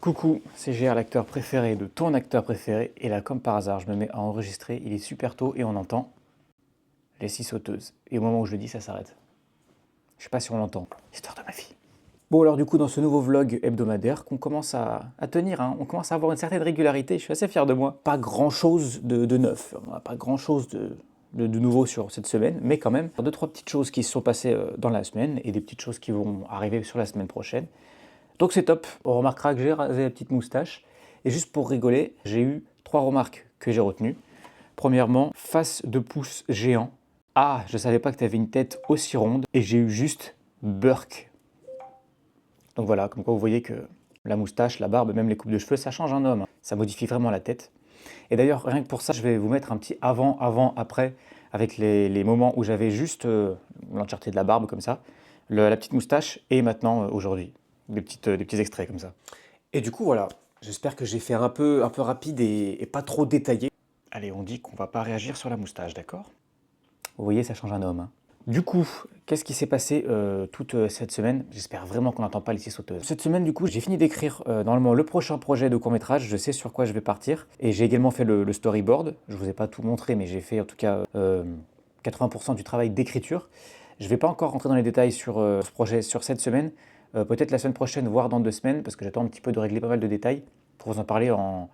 Coucou, c'est GR, l'acteur préféré de ton acteur préféré. Et là, comme par hasard, je me mets à enregistrer. Il est super tôt et on entend les scies sauteuses. Et au moment où je le dis, ça s'arrête. Je sais pas si on l'entend. Histoire de ma fille. Bon, alors du coup, dans ce nouveau vlog hebdomadaire qu'on commence à tenir, hein, on commence à avoir une certaine régularité. Je suis assez fier de moi. Pas grand-chose de neuf. On n'a pas grand-chose de nouveau sur cette semaine, mais quand même, deux, trois petites choses qui se sont passées dans la semaine et des petites choses qui vont arriver sur la semaine prochaine. Donc c'est top, on remarquera que j'ai rasé la petite moustache. Et juste pour rigoler, j'ai eu 3 remarques que j'ai retenues. Premièrement, face de pouce géant. Ah, je savais pas que tu avais une tête aussi ronde. Et j'ai eu juste Burk. Donc voilà, comme quoi vous voyez que la moustache, la barbe, même les coupes de cheveux, ça change un homme. Ça modifie vraiment la tête. Et d'ailleurs, rien que pour ça, je vais vous mettre un petit avant, après, avec les moments où j'avais juste l'entièreté de la barbe comme ça, la petite moustache, et maintenant, aujourd'hui. Des petits extraits comme ça. Et du coup, voilà, j'espère que j'ai fait un peu rapide et pas trop détaillé. Allez, on dit qu'on va pas réagir sur la moustache, d'accord? Vous voyez, ça change un homme, hein. Du coup, qu'est-ce qui s'est passé toute cette semaine? J'espère vraiment qu'on n'entend pas les scies sauteuses. Cette semaine, du coup, j'ai fini d'écrire normalement le prochain projet de court-métrage. Je sais sur quoi je vais partir. Et j'ai également fait le storyboard. Je vous ai pas tout montré, mais j'ai fait en tout cas 80% du travail d'écriture. Je ne vais pas encore rentrer dans les détails sur ce projet sur cette semaine. Peut-être la semaine prochaine, voire dans 2 semaines, parce que j'attends un petit peu de régler pas mal de détails pour vous en parler en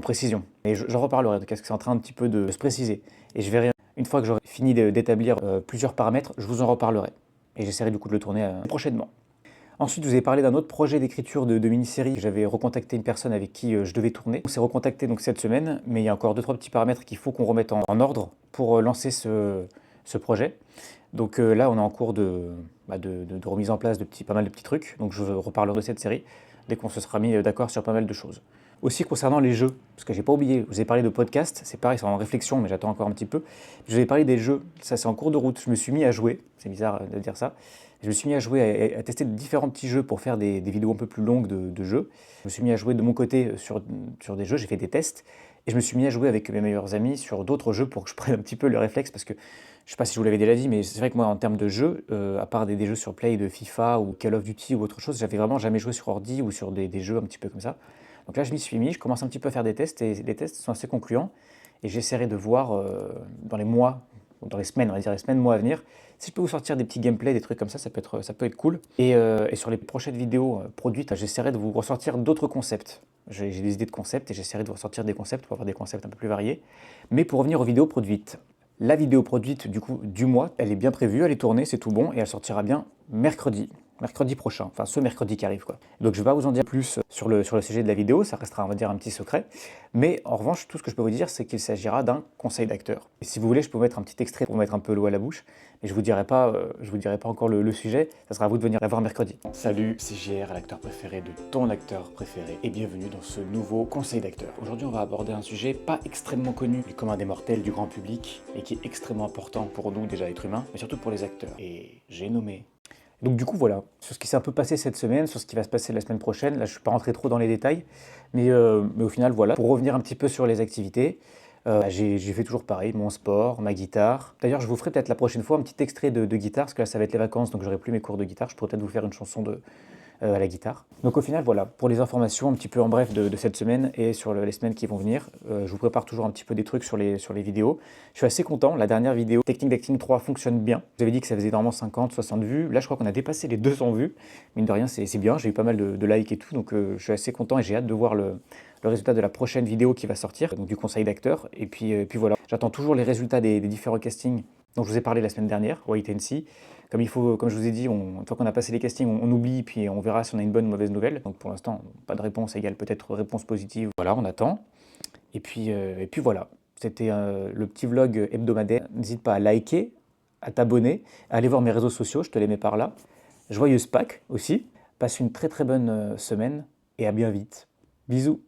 précision. Et j'en reparlerai, parce que c'est en train un petit peu de se préciser. Et je verrai, une fois que j'aurai fini d'établir plusieurs paramètres, je vous en reparlerai. Et j'essaierai du coup de le tourner prochainement. Ensuite, je vous ai parlé d'un autre projet d'écriture de mini-série. J'avais recontacté une personne avec qui je devais tourner. On s'est recontacté donc cette semaine, mais il y a encore 2-3 petits paramètres qu'il faut qu'on remette en ordre pour lancer ce projet. Donc là, on est en cours de remise en place de pas mal de petits trucs. Donc je reparlerai de cette série dès qu'on se sera mis d'accord sur pas mal de choses. Aussi concernant les jeux, parce que j'ai pas oublié, je vous ai parlé de podcast, c'est pareil, c'est en réflexion, mais j'attends encore un petit peu. Je vous ai parlé des jeux, ça c'est en cours de route. Je me suis mis à jouer, c'est bizarre de dire ça. Je me suis mis à jouer, à tester différents petits jeux pour faire des vidéos un peu plus longues de jeux. Je me suis mis à jouer de mon côté sur des jeux, j'ai fait des tests. Et je me suis mis à jouer avec mes meilleurs amis sur d'autres jeux pour que je prenne un petit peu le réflexe, parce que je ne sais pas si je vous l'avais déjà dit, mais c'est vrai que moi, en termes de jeux, à part des jeux sur Play de FIFA ou Call of Duty ou autre chose, j'avais vraiment jamais joué sur ordi ou sur des jeux un petit peu comme ça. Donc là, je m'y suis mis, je commence un petit peu à faire des tests et les tests sont assez concluants. Et j'essaierai de voir dans les mois, dans les semaines, on va dire les semaines, mois à venir, si je peux vous sortir des petits gameplays, des trucs comme ça peut être cool. Et sur les prochaines vidéos produites, j'essaierai de vous ressortir d'autres concepts. J'ai des idées de concepts et j'essaierai de vous ressortir des concepts pour avoir des concepts un peu plus variés. Mais pour revenir aux vidéos produites, la vidéo produite du coup du mois, elle est bien prévue, elle est tournée, c'est tout bon et elle sortira bien mercredi prochain, enfin ce mercredi qui arrive quoi. Donc je ne vais pas vous en dire plus sur le sujet de la vidéo, ça restera on va dire un petit secret, mais en revanche tout ce que je peux vous dire c'est qu'il s'agira d'un conseil d'acteur. Et si vous voulez je peux vous mettre un petit extrait pour vous mettre un peu l'eau à la bouche, mais je vous dirai pas encore le sujet, ça sera à vous de venir la voir mercredi. Salut, c'est JR, l'acteur préféré de ton acteur préféré, et bienvenue dans ce nouveau conseil d'acteur. Aujourd'hui, on va aborder un sujet pas extrêmement connu du commun des mortels, du grand public, et qui est extrêmement important pour nous, déjà êtres humains, mais surtout pour les acteurs. Et j'ai nommé. Donc du coup voilà, sur ce qui s'est un peu passé cette semaine, sur ce qui va se passer la semaine prochaine, là je ne suis pas rentré trop dans les détails, mais au final voilà, pour revenir un petit peu sur les activités, j'ai fait toujours pareil, mon sport, ma guitare. D'ailleurs je vous ferai peut-être la prochaine fois un petit extrait de guitare, parce que là ça va être les vacances, donc j'aurai plus mes cours de guitare, je pourrais peut-être vous faire une chanson à la guitare. Donc au final, voilà, pour les informations un petit peu en bref de cette semaine et sur les semaines qui vont venir, je vous prépare toujours un petit peu des trucs sur les vidéos. Je suis assez content, la dernière vidéo, Technique d'acting 3, fonctionne bien. Vous avez dit que ça faisait normalement 50, 60 vues. Là, je crois qu'on a dépassé les 200 vues. Mine de rien, c'est bien, j'ai eu pas mal de likes et tout, donc je suis assez content et j'ai hâte de voir le résultat de la prochaine vidéo qui va sortir, donc du conseil d'acteur. Et puis voilà, j'attends toujours les résultats des différents castings dont je vous ai parlé la semaine dernière, Wait and See. Comme je vous ai dit, une fois qu'on a passé les castings, on oublie, puis on verra si on a une bonne ou mauvaise nouvelle. Donc pour l'instant, pas de réponse égale peut-être réponse positive. Voilà, on attend. Et puis voilà, c'était le petit vlog hebdomadaire. N'hésite pas à liker, à t'abonner, à aller voir mes réseaux sociaux, je te les mets par là. Joyeuse Pâques aussi. Passe une très très bonne semaine et à bien vite. Bisous.